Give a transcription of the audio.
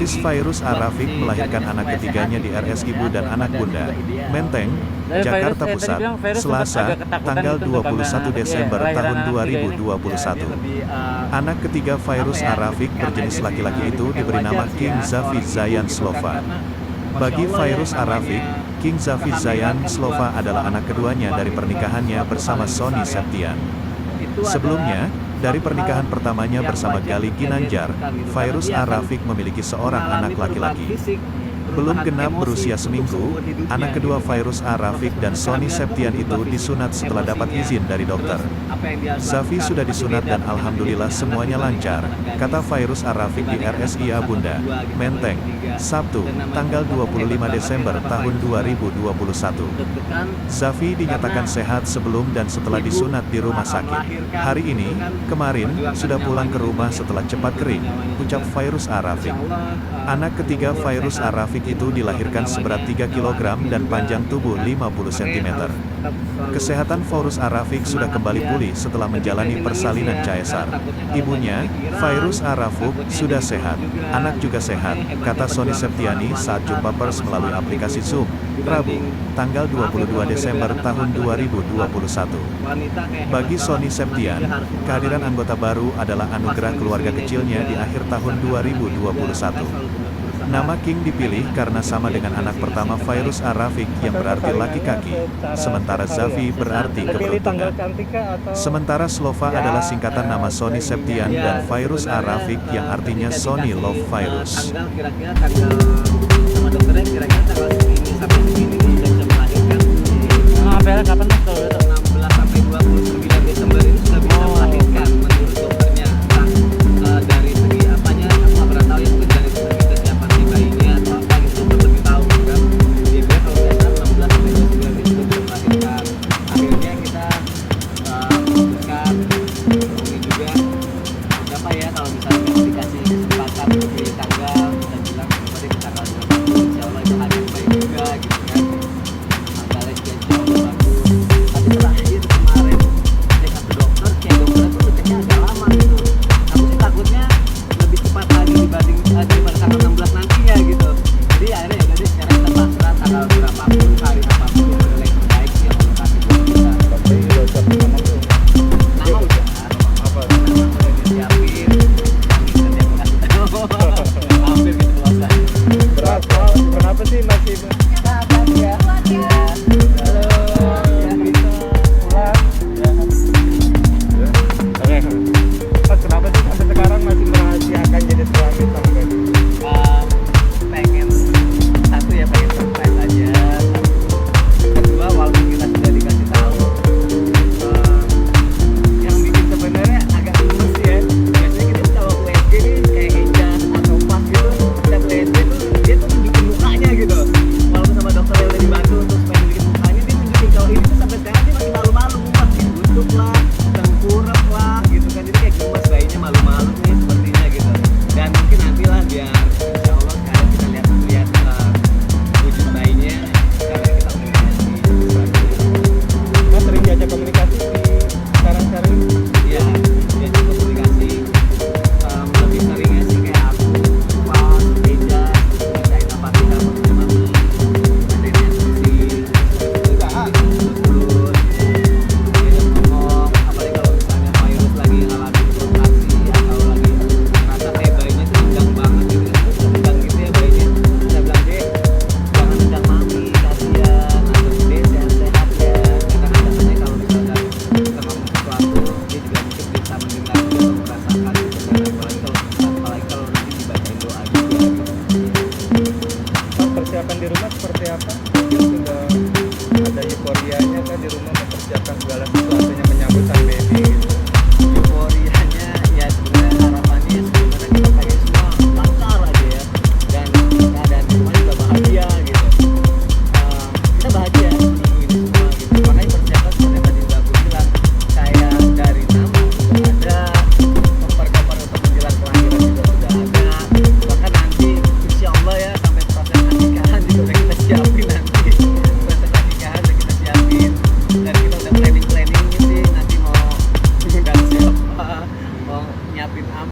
Medis Fairuz Ar-Rafiq melahirkan anak ketiganya di RS Ibu dan Anak Bunda, Menteng, Jakarta Pusat, Selasa, tanggal 21 Desember tahun 2021. Anak ketiga Fairuz Ar-Rafiq berjenis laki-laki itu diberi nama King Zafi Zayan Slova. Bagi Fairuz Ar-Rafiq, King Zafi Zayan Slova adalah anak keduanya dari pernikahannya bersama Sony Septian. Sebelumnya, dari pernikahan pertamanya bersama Gali Ginanjar, Fairuz Ar-Rafiq memiliki seorang anak laki-laki. Belum genap berusia seminggu, anak kedua Fairuz Ar-Rafiq dan Sony Septian itu disunat setelah dapat izin dari dokter. Zafi sudah disunat dan alhamdulillah semuanya lancar, kata Fairuz Ar-Rafiq di RSIA Bunda, Menteng, Sabtu, tanggal 25 Desember tahun 2021. Zafi dinyatakan sehat sebelum dan setelah disunat di rumah sakit. Hari ini, kemarin, sudah pulang ke rumah setelah cepat kering, ucap Fairuz Ar-Rafiq. Anak ketiga Fairuz Ar-Rafiq itu dilahirkan seberat 3 kg dan panjang tubuh 50 cm. Kesehatan Fairuz Ar-Rafiq sudah kembali pulih setelah menjalani persalinan caesar. Ibunya, Fairuz Ar-Rafiq, sudah sehat. Anak juga sehat, kata Sony Septiani saat jumpa pers melalui aplikasi Zoom, Rabu, tanggal 22 Desember tahun 2021. Bagi Sony Septian, kehadiran anggota baru adalah anugerah keluarga kecilnya di akhir tahun 2021. Nama King dipilih karena sama dengan anak pertama Fairuz Ar-Rafiq yang berarti laki-kaki, sementara Zafi berarti keberuntungan. Sementara Slova adalah singkatan nama Sony Septian dan Fairuz Ar-Rafiq yang artinya Sony Love Fairuz. Kapan mas kalau 16 sampai 29 Desember ini sudah bisa melahirkan menurut dokternya. Entah dari segi apanya, aku nggak pernah tahu ya, mungkin dari segi kesiapan si bayinya atau apa gitu, dokter lebih tahu kan. Dia bilang kalau biasa 16 sampai 29 itu sudah bisa melahirkan. Akhirnya kita memutuskan ini juga berapa ya kalau misalnya dikasih kesempatan untuk pilih tanggal, kita bilang coba deh tanggal 20, insya Allah itu hari yang baik juga gitu kan. Tanggalnya juga insya Allah bagus. Tapi terakhir kemarin cek ke dokter, dokternya tuh ngeceknya agak lama gitu. Aku sih takutnya lebih cepat lagi dibanding daripada tanggal 16 nantinya gitu. Jadi akhirnya ya udah deh, sekarang kita pasrah tanggal berapapun, hari apapun yang udah yang terbaik sih yang Allah kasih buat kita. Dokternya udah ucap nama belum? Nama udah, Apa? nama udah disiapin, yang dia mengasih tahu. Hampir gitu selesai. Berat, kenapa sih masih Sabar ya. Halo. Ya gitu. pulang? Ya. Oke. Mas, kenapa sih sampai sekarang masih merahasiakan jadi suami sampai? Pengen satu ya, pengen surprise aja. Kedua, walaupun kita sudah dikasih tahu, yang bikin sebenarnya agak gemes ya. Biasanya kita kalau USG nih kayak hijab atau pas gitu, kita USG tuh dia tuh nunjukin mukanya gitu. Walaupun sama dokter yang udah dibantu untuk supaya nunjukin mukanya, dia nunjukin kalau ini tuh sampai sekarang dia masih malu-malu, masih busuk lah, tengkurap lah gitu kan. Jadi kayak gemes, bayinya malu-malu nih sepertinya gitu. Dan mungkin nantilah biar insya Allah sekarang kita lihat wujud bayinya, sekarang kita komunikasi. Mas sering diajak komunikasi di sekarang-sekarang ini? Iya, dia juga komunikasi lebih seringnya sih kayak aku, pas, Eja, bacain apa kita mau ke mami, bacain instruksi, terus dia ngomong, apalagi kalau misalnya Fairuz lagi ngalamin kontraksi atau lagi ngerasa kayak bayinya tuh tegang banget gitu, tegang gitu ya bayinya, saya bilang deh, jangan tegang mami, kasihan, atau deh sehat-sehat ya, karena katanya kalau misalnya kita ngomong sesuatu, dia juga mungkin bisa mendengar atau merasakan gitu kan, apalagi kalau nanti dibacain doa juga gitu. Mas, persiapan di rumah seperti apa?